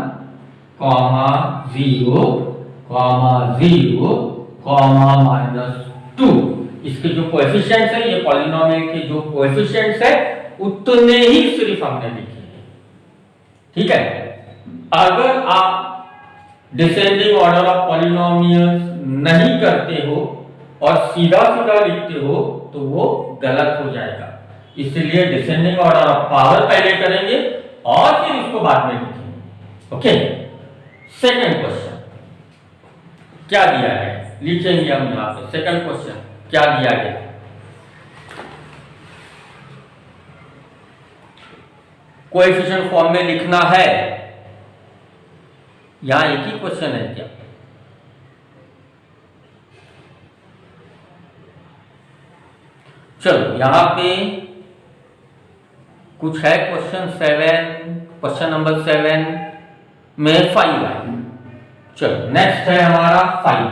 0, 0, -2। इसके जो कोएफिशिएंट्स है, ये पॉलिनोमियल के जो कोएफिशिएंट्स है उतने ही सिर्फ हमने लिखे हैं। ठीक है, अगर आप डिसेंडिंग ऑर्डर ऑफ पॉलिनोमियल्स नहीं करते हो और सीधा सीधा लिखते हो तो वो गलत हो जाएगा। इसलिए डिसेंडिंग ऑर्डर ऑफ पावर पहले करेंगे और फिर उसको बाद में लिखेंगे। ओके, सेकंड क्वेश्चन क्या दिया है लिखेंगे हम यहां पे। सेकंड क्वेश्चन क्या दिया गया? कोएफिशिएंट फॉर्म में लिखना है। यहां एक ही क्वेश्चन है क्या? चलो यहां पे कुछ है क्वेश्चन 7, क्वेश्चन नंबर 7 में 5 है। चलो नेक्स्ट है हमारा 5,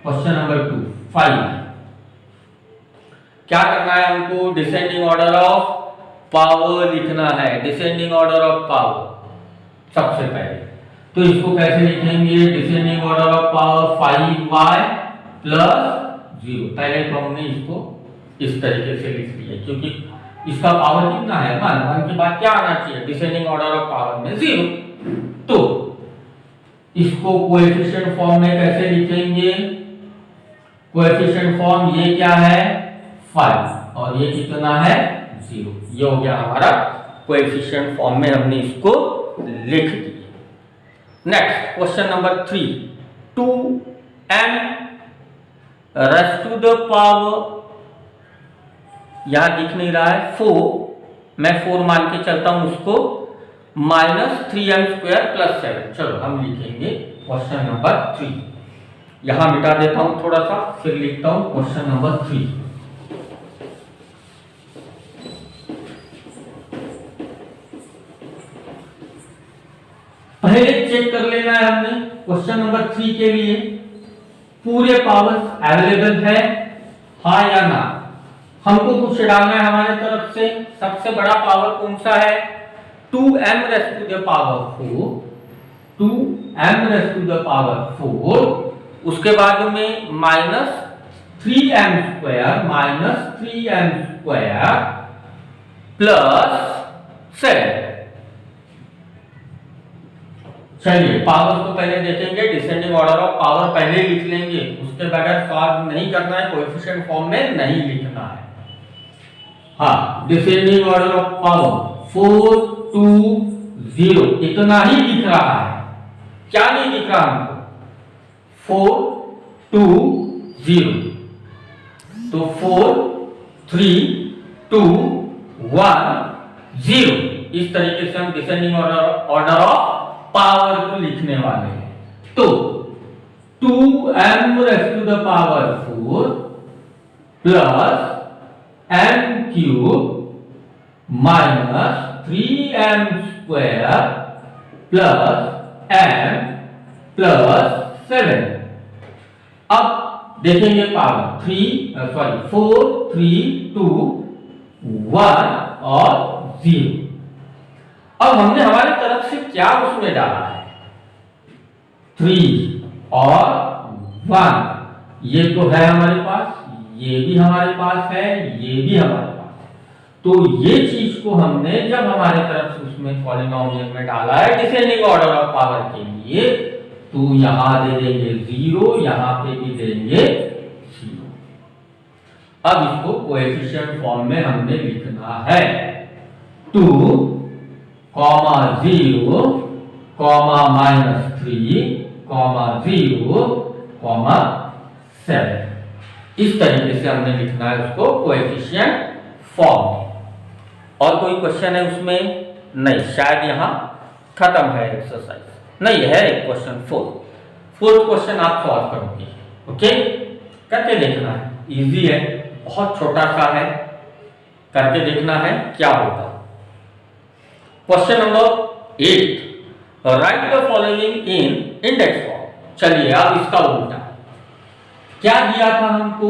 क्वेश्चन नंबर 2 5 है। क्या करना है हमको? डिसेंडिंग ऑर्डर ऑफ पावर लिखना है। डिसेंडिंग ऑर्डर ऑफ पावर सबसे पहले, तो इसको कैसे लिखेंगे? Descending order of power 5y plus 0। पहले तो हमने इसको इस तरीके से लिख दिया, क्योंकि इसका पावर कितना है? 1 के बाद क्या आना चाहिए? डिसेंडिंग ऑर्डर ऑफ पावर में 0। तो इसको कोएफिशिएंट फॉर्म में कैसे लिखेंगे? कोएफिशिएंट फॉर्म ये क्या है? 5 और ये कितना है? 0। ये हो गया हमारा कोएफिशिएंट फॉर्म में, हमने इसको लिख दिया। Next question number 3, 2n raise to the power, यहां दिख नहीं रहा है 4, मैं 4 मान के चलता हूं उसको, -3m² + 7। चलो हम लिखेंगे क्वेश्चन नंबर 3। यहां मिटा देता हूं थोड़ा सा, फिर लिखता हूं क्वेश्चन नंबर 3। पहले चेक कर लेना है हमने क्वेश्चन नंबर 3 के लिए पूरे पावर्स अवेलेबल है हाँ या ना। हमको कुछ डालना है हमारे तरफ से। सबसे बड़ा पावर कौन सा है 2m raise to the power 4, 2m raise to the power 4। उसके बाद में माइनस 3m स्क्वायर प्लस 7। चलिए पावर को पहले देखेंगे, डिसेंडिंग ऑर्डर ऑफ पावर पहले लिख लेंगे, उसके बगैर सॉल्व नहीं करना है, कोएफिशिएंट फॉर्म में नहीं लिखना है। हाँ, डिसेंडिंग ऑर्डर ऑफ पावर 4 2 0 इतना ही लिख रहा है, क्या नहीं लिख रहा हमको 4 2 0। तो 4 3 2 1 0 इस तरीके से हम डिसेंडिंग ऑर्डर ऑफ पावर को लिखने वाले हैं। तो 2m raise to the power 4 plus m cube minus 3m square plus m plus 7। अब देखेंगे पावर 4 3 2 1 और 0। अब हमने हमारी तरफ से क्या उसमें डाला है 3 और 1, ये तो है हमारे पास, ये भी हमारे पास है, ये भी हमारे पास है। तो ये चीज को हमने जब हमारे तरफ से उसमें पॉलिनोमियल में डाला है डिसेंडिंग ऑर्डर ऑफ पावर के लिए, तो यहां दे देंगे 0, यहां पे भी देंगे 0। अब इसको कोएफिशिएंट फॉर्म में हमने लिखना है 2 comma 0 comma minus 3 comma 0 comma 7। इस तरीके से हमने लिखना है उसको कोएफिशिएंट फॉर्म। और कोई क्वेश्चन है उसमें? नहीं, शायद यहाँ खत्म है एक्सरसाइज। नहीं है एक क्वेश्चन 4th क्वेश्चन आप सॉल्व करोगे। ओके, करके देखना है, इजी है, बहुत छोटा सा है, करके देखना है क्या होगा। Question number 8, right the following in index form. चलिए अब इसका उल्टा, क्या दिया था हमको,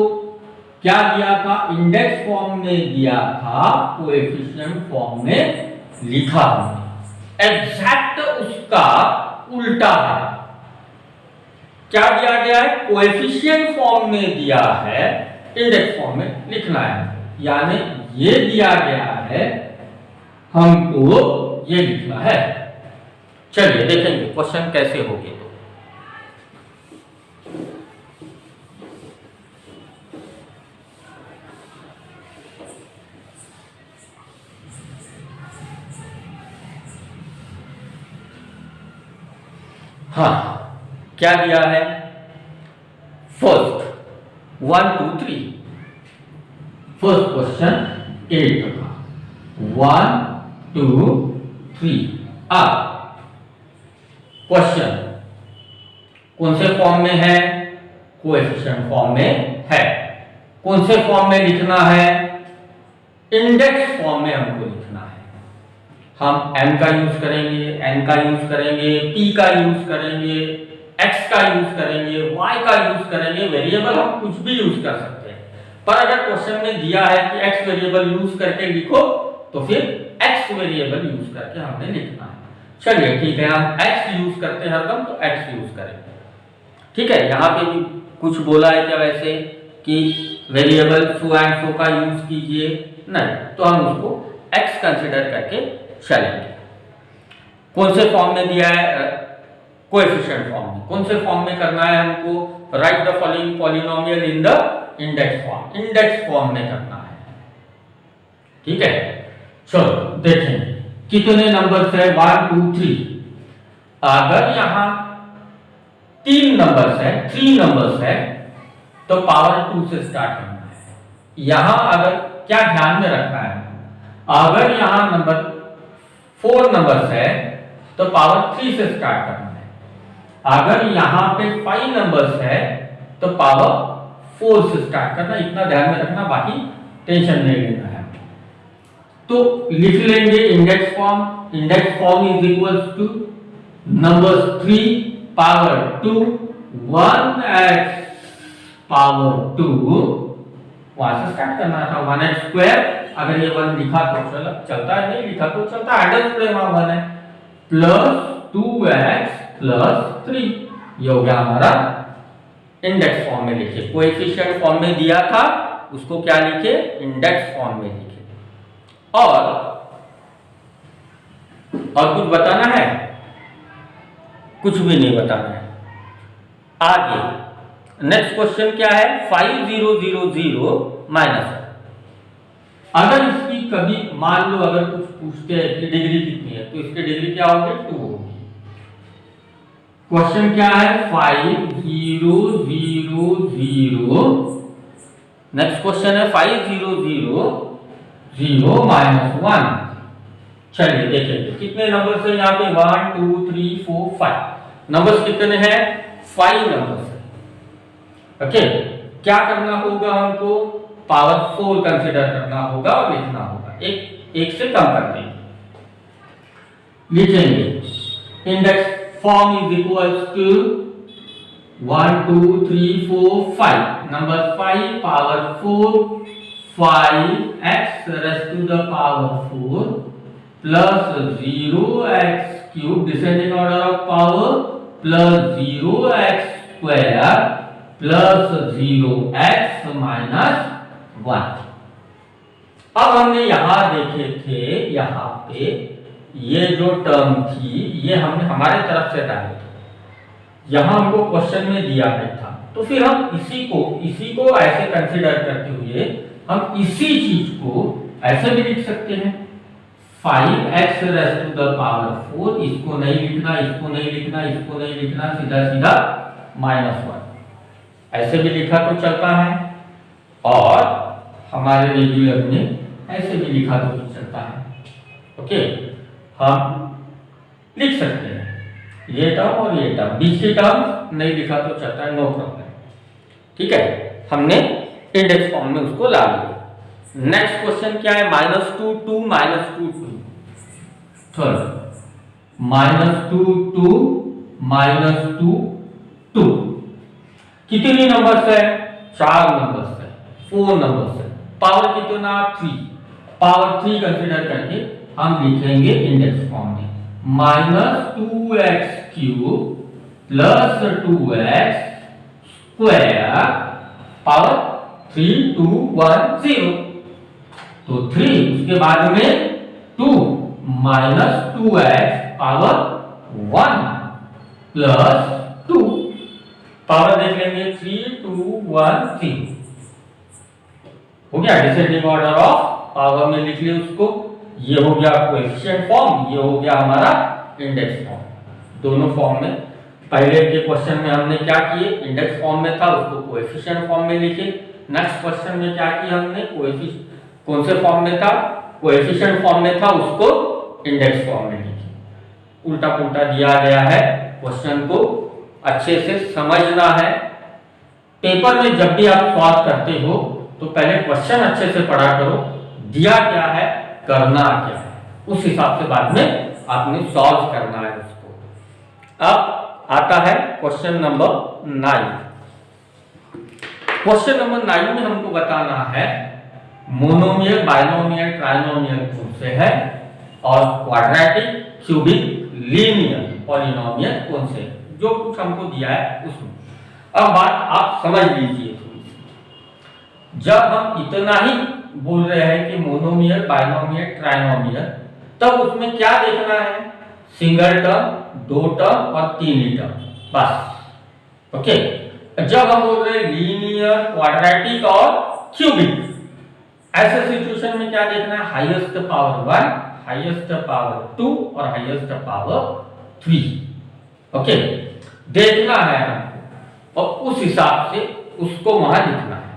क्या दिया था इंडेक्स फॉर्म में दिया था, कोएफिशिएंट फॉर्म में लिखा हमने, एग्जैक्ट उसका उल्टा है। क्या दिया गया है, कोएफिशिएंट फॉर्म में दिया है, इंडेक्स फॉर्म में लिखना है, यानी ये दिया गया है हमको ये लिखना है। चलिए देखेंगे क्वेश्चन कैसे होंगे। तो हाँ, क्या दिया है, फर्स्ट 1 2 3, फर्स्ट क्वेश्चन 8 का 1 2 3। अब क्वेश्चन कौन से फॉर्म में है, कोएफिशिएंट फॉर्म में है। कौन से फॉर्म में लिखना है, इंडेक्स फॉर्म में हमको लिखना है। हम m का यूज करेंगे, n का यूज करेंगे, p का यूज करेंगे, x का यूज करेंगे, y का यूज करेंगे, वेरिएबल हम कुछ भी यूज कर सकते हैं। पर अगर क्वेश्चन में दिया है कि x वेरिएबल यूज करके लिखो, तो फिर x वेरिएबल यूज करके हमने लिखना है। चलिए ठीक है, हम x यूज करते हैं हरदम, तो x यूज करेंगे। ठीक है, यहाँ पे भी कुछ बोला है क्या वैसे कि वेरिएबल सो एंड सो का यूज कीजिए, नहीं, तो हम उसको x कंसिडर करके चलेंगे। कौन से फॉर्म में दिया है, कोएफिशिएंट फॉर्म में। कौन से फॉर्म में करना है हमको, right the following polynomial in the index form, index form में करना है। ठीक है, चलो देखेंगे कितने नंबर है 1 2 3। अगर यहां 3 नंबर्स है, 3 नंबर्स है, तो पावर 2 से स्टार्ट करना है। यहां अगर क्या ध्यान में रखना है, अगर यहां नंबर 4 नंबर्स है तो पावर 3 से स्टार्ट करना है। अगर यहां पे 5 नंबर्स है तो पावर 4 से स्टार्ट करना, इतना ध्यान में रखना, बाकी टेंशन नहीं लेना है। तो लिख लेंगे index form. Index form is equals to number 3 power 2 1x power 2, वहां से स्टार्ट करना था 1x स्क्वायर, अगर ये 1 लिखा तो चलता है, नहीं लिखा तो चलता है, एडर स्क्वायर वहां 1 है, प्लस 2x प्लस 3, ये हो गया हमारा इंडेक्स फॉर्म में लिखे। कोएफिशिएंट फॉर्म में दिया था, उसको क्या लिखे, इंडेक्स फॉर्म में लिखे। और कुछ बताना है? कुछ भी नहीं बताना है। आगे नेक्स्ट क्वेश्चन क्या है, 5000 माइनस, अगर इसकी कभी मान लो अगर कुछ पूछते हैं कि डिग्री कितनी है, तो इसकी डिग्री क्या होगी, 2 होगी। क्वेश्चन क्या है, 5000, नेक्स्ट क्वेश्चन है 5000 माइनस 1। चलिए देखेंगे कितने नंबर है यहाँ पे, 1 2 3 4 5 नंबर्स कितने हैं, 5 नंबर्स है। ओके, क्या करना होगा, हमको पावर 4 कंसीडर करना होगा और लिखना होगा, एक से कम कर देंगे, लिखेंगे index form is equals to 1 2 3 4 5, number 5 power 4, 5x raised to the power 4 plus 0x cube descending order of power plus 0x square plus 0x minus 1। अब हमने यहां देखे थे, यहां पे ये जो टर्म थी ये हमने हमारे तरफ से डाली थी, यहां हमको क्वेश्चन में दिया नहीं था, तो फिर हम इसी को ऐसे कंसीडर करते हुए हम इसी चीज को ऐसे भी लिख सकते हैं, 5x raised to the power 4, इसको नहीं लिखना, इसको नहीं लिखना, इसको नहीं लिखना, सीधा सीधा -1, ऐसे भी लिखा तो चलता है, और हमारे रेगुलर में ऐसे भी लिखा तो चलता है। ओके, हम लिख सकते हैं ये टर्म और ये टर्म, बीच की टर्म नहीं लिखा तो चलता है, नो प्रॉब्लम। ठीक है, हमने इंडेक्स फॉर्म में उसको ला लिया। नेक्स्ट क्वेश्चन क्या है, -2 2 -2 2, थर्ड -2 2 -2 2, कितनी नंबर्स है, 4 नंबर्स है, 4 नंबर्स है, पावर कितना 3, पावर 3 कंसीडर करके हम लिखेंगे इंडेक्स फॉर्म में, -2x cube plus 2x square power 3 2 1 0, तो 3 उसके बाद में 2 -2x पावर 1 प्लस 2, पावर देख लेंगे 3 2 1 3, हो गया डिसेंडिंग ऑर्डर ऑफ पावर में लिख लिया उसको, ये हो गया कोएफिशिएंट फॉर्म, ये हो गया हमारा इंडेक्स फॉर्म, दोनों फॉर्म में। पहले के क्वेश्चन में हमने क्या किए, इंडेक्स फॉर्म में था उसको कोएफिशिएंट फॉर्म में लिखे, नेक्स्ट क्वेश्चन में क्या किया हमने, कौन से फॉर्म में था, कोएफिशिएंट फॉर्म में था, उसको इंडेक्स फॉर्म में लिखे। उल्टा पुल्टा दिया गया है, क्वेश्चन को अच्छे से समझना है। पेपर में जब भी आप सॉल्व करते हो तो पहले क्वेश्चन अच्छे से पढ़ा करो, दिया क्या है, करना क्या है, उस हिसाब से बाद में आपने सॉल्व करना है उसको। अब आता है क्वेश्चन नंबर 9। क्वेश्चन नंबर 9 में हमको बताना है मोनोमियल, बाइनोमियल, ट्राइनोमियल कौन से है, और क्वाड्रेटिक, क्यूबिक, लीनियर पॉलिनोमियल कौन से, जो कुछ हमको दिया है उसमें। अब बात आप समझ लीजिए थोड़ी सी, जब हम इतना ही बोल रहे हैं कि मोनोमियल, बाइनोमियल, ट्राइनोमियल, तब उसमें क्या देखना है, सिंगल टर्म, 2 टर्म और 3 टर्म, बस। ओके, जब हम बोल रहे हैं लीनियर, क्वाड्रेटिक और क्यूबिक, ऐसे सिचुएशन में क्या देखना है, हाईएस्ट पावर 1, हाईएस्ट पावर 2 और हाईएस्ट पावर 3। ओके, देखना है हमको और उस हिसाब से उसको वहां लिखना है।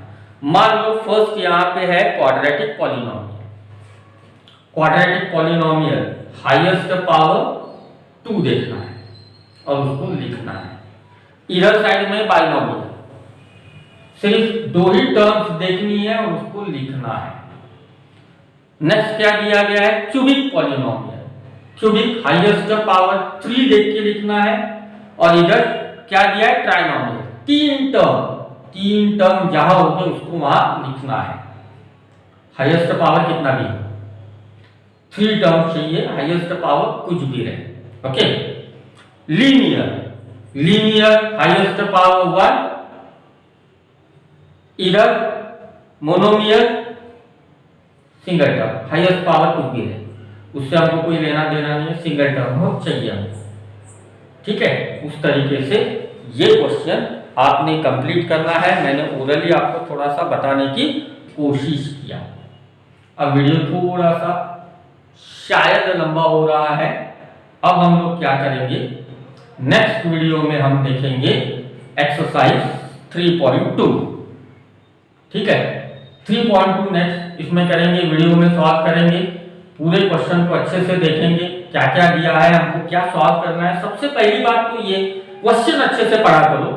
मान लो फर्स्ट यहां पे है quadratic polynomial, quadratic polynomial highest power 2 देखना है और उसको लिखना है। इधर साइड में बाइनोमियल, सिर्फ 2 ही टर्म्स देखनी है और उसको लिखना है। नेक्स्ट क्या दिया गया है, cubic polynomial, cubic highest power 3 देख के लिखना है। और इधर क्या दिया है, ट्राइनोमियल, तीन टर्म जहां होंगे उसको वहां लिखना है। हाईएस्ट पावर कितना भी हो, 3 टर्म चाहिए, हाईएस्ट पावर कुछ भी रहे। ओके, लीनियर हाईएस्ट पावर 1, इधर monomial single term highest power कुछ भी रहे, उससे हमको कोई लेना देना नहीं है, सिंगल टर्म हो चाहिए हमको। ठीक है, उस तरीके से ये क्वेश्चन आपने कंप्लीट करना है। मैंने ओरली आपको थोड़ा सा बताने की कोशिश किया। अब वीडियो थोड़ा सा शायद लंबा हो रहा है। अब हम लोग क्या करेंगे, नेक्स्ट वीडियो में हम देखेंगे एक्सरसाइज 3.2। ठीक है, 3.2 नेक्स्ट इसमें करेंगे, वीडियो में सॉल्व करेंगे। पूरे क्वेश्चन को अच्छे से देखेंगे, क्या क्या दिया है, हमको क्या सॉल्व करना है। सबसे पहली बात तो ये, क्वेश्चन अच्छे से पढ़ा करो।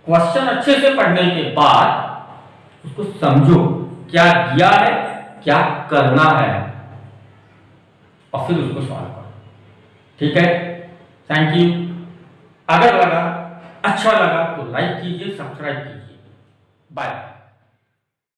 क्वेश्चन अच्छे से पढ़ने के बाद उसको समझो, क्या दिया है, क्या करना है, और फिर उसको सॉल्व करो। ठीक है, थैंक यू। अगर लगा, अच्छा लगा तो लाइक कीजिए, सब्सक्राइब कीजिए। बाय।